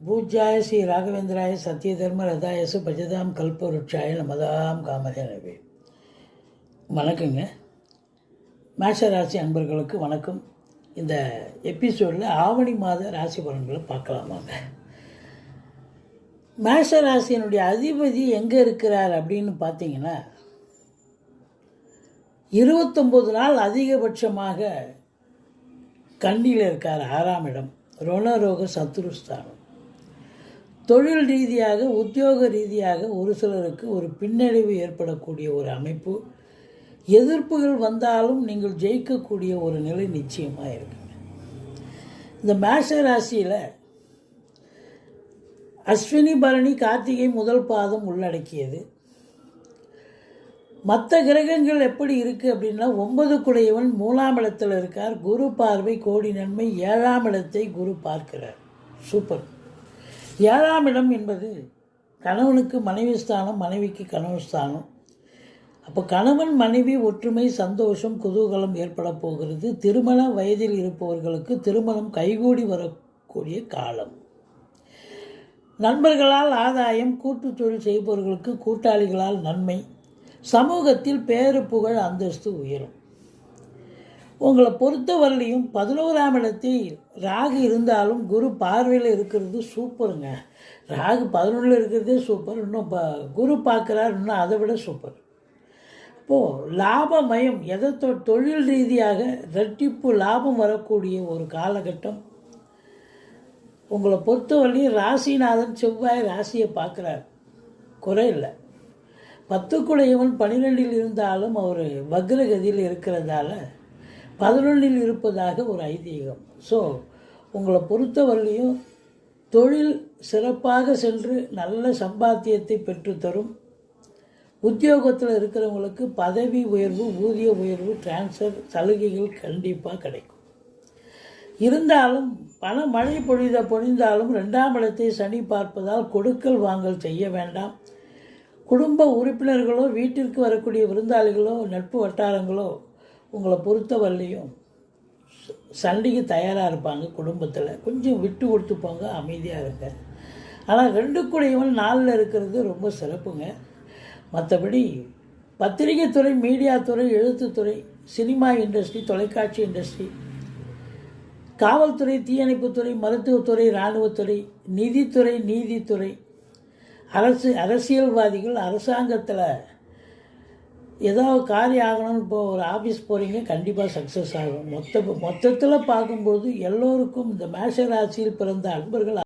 பூஜ்யாய ஸ்ரீ ராகவேந்திராய சத்யதர்ம ரதாயசு பஜதாம் கல்பவருட்சாய நமதாம் காமதேனவே. வணக்கங்க. மேஷ ராசி அன்பர்களுக்கு வணக்கம். இந்த எபிசோடில் ஆவணி மாத ராசி பலன்களை பார்க்கலாமாங்க. மேஷ ராசியினுடைய அதிபதி எங்கே இருக்கிறார் அப்படின்னு பார்த்தீங்கன்னா 29 நாள் அதிகபட்சமாக கன்னியில் இருக்கார். 6ஆம் இடம், ருணரோக சத்துருஸ்தானம். தொழில் ரீதியாக உத்தியோக ரீதியாக ஒரு சிலருக்கு ஒரு பின்னடைவு ஏற்படக்கூடிய ஒரு அமைப்பு, எதிர்ப்புகள் வந்தாலும் நீங்கள் ஜெயிக்கக்கூடிய ஒரு நிலை நிச்சயமாக இருக்குங்க. இந்த மேஷ ராசியில் அஸ்வினி பரணி கார்த்திகை முதல் பாதம் உள்ளடக்கியது. மற்ற கிரகங்கள் எப்படி இருக்குது அப்படின்னா 9 குடையவன் 3ஆம் இடத்தில் இருக்கார். குரு பார்வை கோடி நன்மை. 7ஆம் இடத்தை குரு பார்க்கிறார். சூப்பர். 7ஆம் இடம் என்பது கணவனுக்கு மனைவி ஸ்தானம், மனைவிக்கு கணவன் ஸ்தானம். அப்போ கணவன் மனைவி ஒற்றுமை, சந்தோஷம், குதூகலம் ஏற்பட போகிறது. திருமண வயதில் இருப்பவர்களுக்கு திருமணம் கைகூடி வரக்கூடிய காலம். நண்பர்களால் ஆதாயம், கூட்டு தொழில் செய்பவர்களுக்கு கூட்டாளிகளால் நன்மை. சமூகத்தில் பேரு புகழ் அந்தஸ்து உயரும். உங்களை பொறுத்தவரையிலையும் 11ஆம் இடத்தில் ராகு இருந்தாலும் குரு பார்வையில் இருக்கிறது சூப்பருங்க. ராகு 11 இருக்கிறதே சூப்பர். இன்னும் குரு பார்க்குறார், இன்னும் அதை விட சூப்பர். அப்போது லாபமயம், எதை தொழில் ரீதியாக ரெட்டிப்பு லாபம் வரக்கூடிய ஒரு காலகட்டம். உங்களை பொறுத்தவரையிலையும் ராசிநாதன் செவ்வாய் ராசியை பார்க்குறார், குறை இல்லை. 10 குடையவன் 12இல் இருந்தாலும் அவர் வக்ரகதியில் இருக்கிறதால 11இல் இருப்பதாக ஒரு ஐதீகம். ஸோ உங்களை பொறுத்தவரையிலையும் தொழில் சிறப்பாக சென்று நல்ல சம்பாத்தியத்தை பெற்றுத்தரும். உத்தியோகத்தில் இருக்கிறவங்களுக்கு பதவி உயர்வு, ஊதிய உயர்வு, டிரான்ஸ்ஃபர் சலுகைகள் கண்டிப்பாக கிடைக்கும். இருந்தாலும் பண மழை பொழிந்தாலும் 2ஆம் இடத்தை சனி பார்ப்பதால் கொடுக்கல் வாங்கல் செய்ய வேண்டாம். குடும்ப உறுப்பினர்களோ, வீட்டிற்கு வரக்கூடிய விருந்தாளிகளோ, நட்பு வட்டாரங்களோ உங்களை பொறுத்தவரையிலையும் சண்டைக்கு தயாராக இருப்பாங்க. குடும்பத்தில் கொஞ்சம் விட்டு கொடுத்துப்பாங்க, அமைதியாக இருங்க. ஆனால் 2 குடையவன் 4ல் இருக்கிறது ரொம்ப சிறப்புங்க. மற்றபடி பத்திரிகை துறை, மீடியா துறை, எழுத்துத்துறை, சினிமா இண்டஸ்ட்ரி, தொலைக்காட்சி இண்டஸ்ட்ரி, காவல்துறை, தீயணைப்புத்துறை, மருத்துவத்துறை, இராணுவத்துறை, நிதித்துறை, நீதித்துறை, அரசியல்வாதிகள், அரசாங்கத்தில் ஏதாவது காரியம் ஆகணும்னு இப்போ ஒரு ஆஃபீஸ் போகிறீங்க, கண்டிப்பாக சக்ஸஸ் ஆகும். மொத்தத்தில் பார்க்கும்போது எல்லோருக்கும் இந்த மேஷ ராசியில் பிறந்த அன்பர்கள்